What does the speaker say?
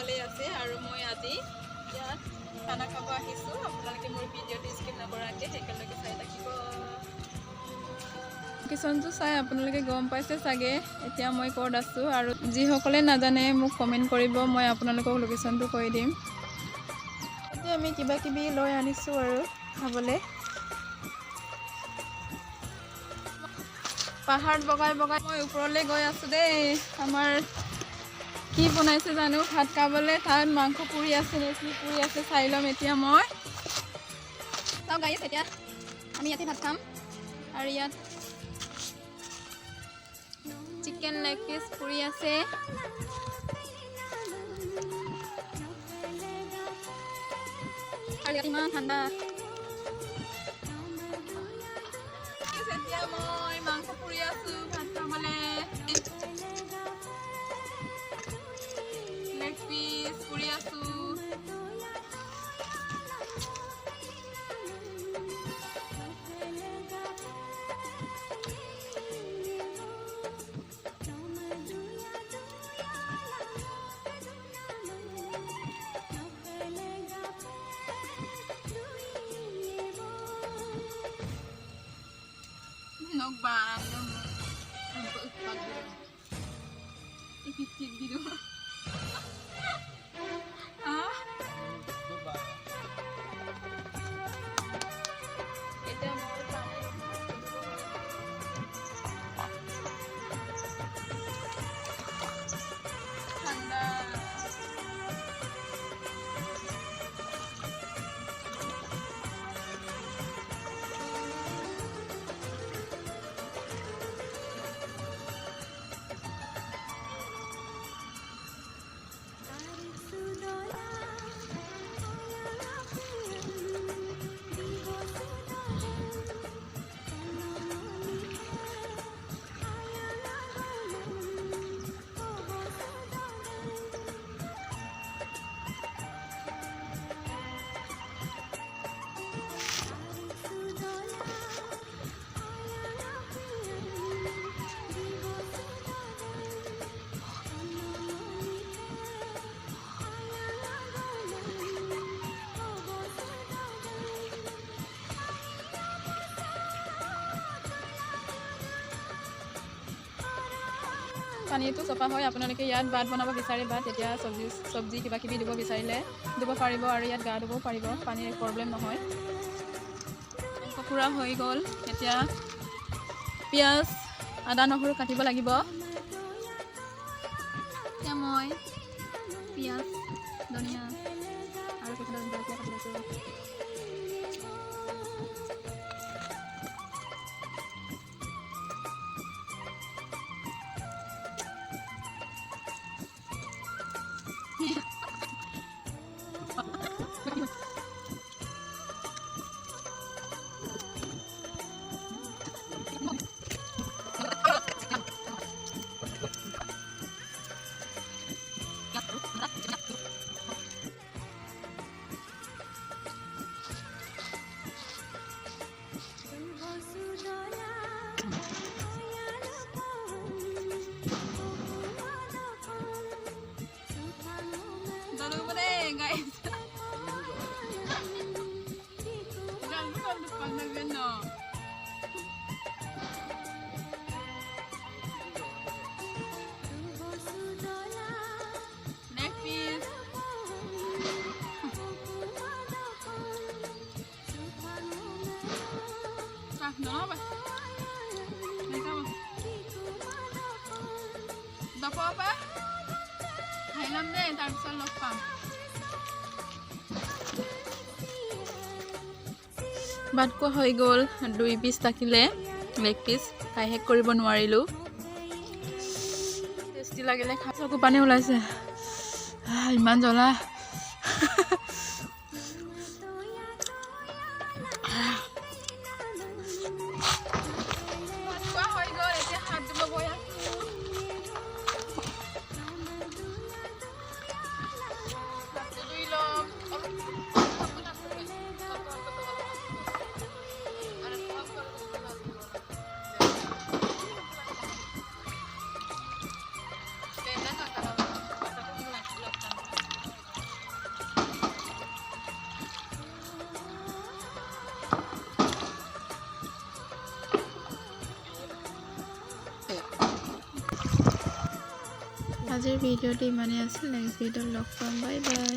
ভালেই আছে আৰু মই আজি ইয়াত খানা খাব আহিছোঁ। আপোনালোকে মোৰ ভিডিঅ'টো স্কিপ নকৰাকৈ একেলগে চাই থাকিব। লোকেশ্যনটো চাই আপোনালোকে গম পাইছে চাগে এতিয়া মই ক'ত আছোঁ, আৰু যিসকলে নাজানে মোক কমেণ্ট কৰিব, মই আপোনালোকক লোকেশ্যনটো কৈ দিম। এতিয়া আমি কিবা কিবি লৈ আনিছোঁ আৰু খাবলৈ। পাহাৰত বগাই বগাই মই ওপৰলৈ গৈ আছোঁ দেই। আমাৰ কি বনাইছে জানো ভাত খাবলৈ, তাত মাংস পুৰি আছে নে কি পুৰি আছে চাই ল'ম এতিয়া মই। চাওক গাইছ, এতিয়া আমি ইয়াতে ভাত খাম আৰু ইয়াত চিকেন লেগ পিচ পুৰি আছে। আৰু ইয়াত ইমান ঠাণ্ডা। এতিয়া মই মাংস পুৰি আছোঁ ভাত খাবলৈ। লেগ পিচ পুৰি আছোঁ। Nog barang yang berupag dulu. Ikit dulu. Ah? Itu mau tanda. পানীটো চফা হয়। আপোনালোকে ইয়াত ভাত বনাব বিচাৰে বা তেতিয়া চব্জি কিবা কিবি দিব বিচাৰিলে দিব পাৰিব, আৰু ইয়াত গা ধুবও পাৰিব, পানীৰ প্ৰব্লেম নহয়। কুকুৰা হৈ গ'ল। এতিয়া পিঁয়াজ আদা নহৰু কাটিব লাগিব। এতিয়া মই পিঁয়াজ ধনিয়া আৰু কেইটামান জলকীয়া কাটি লৈছোঁ। Guys, jangan lupa nagano. Leg piece. Ah, no ba? Neka mo. Dapo pa? Hailam din, tarpisal log pa. ভাত খোৱা হৈ গ'ল। 2 পিচ থাকিলে লেগ পিচ খাই শেষ কৰিব নোৱাৰিলোঁ। টেষ্টি লাগিলে খাই। চকু পানী ওলাইছে, ইমান জ্বলা। ভাত খোৱা হৈ গ'ল, এতিয়া হাত ধুব গৈ আছোঁ। হাতটো ধুই ল'ম। আজিৰ ভিডিঅ'টো ইমানেই আছিল। নেক্সট ভিডিঅ'ত লগ পাম। Bye bye.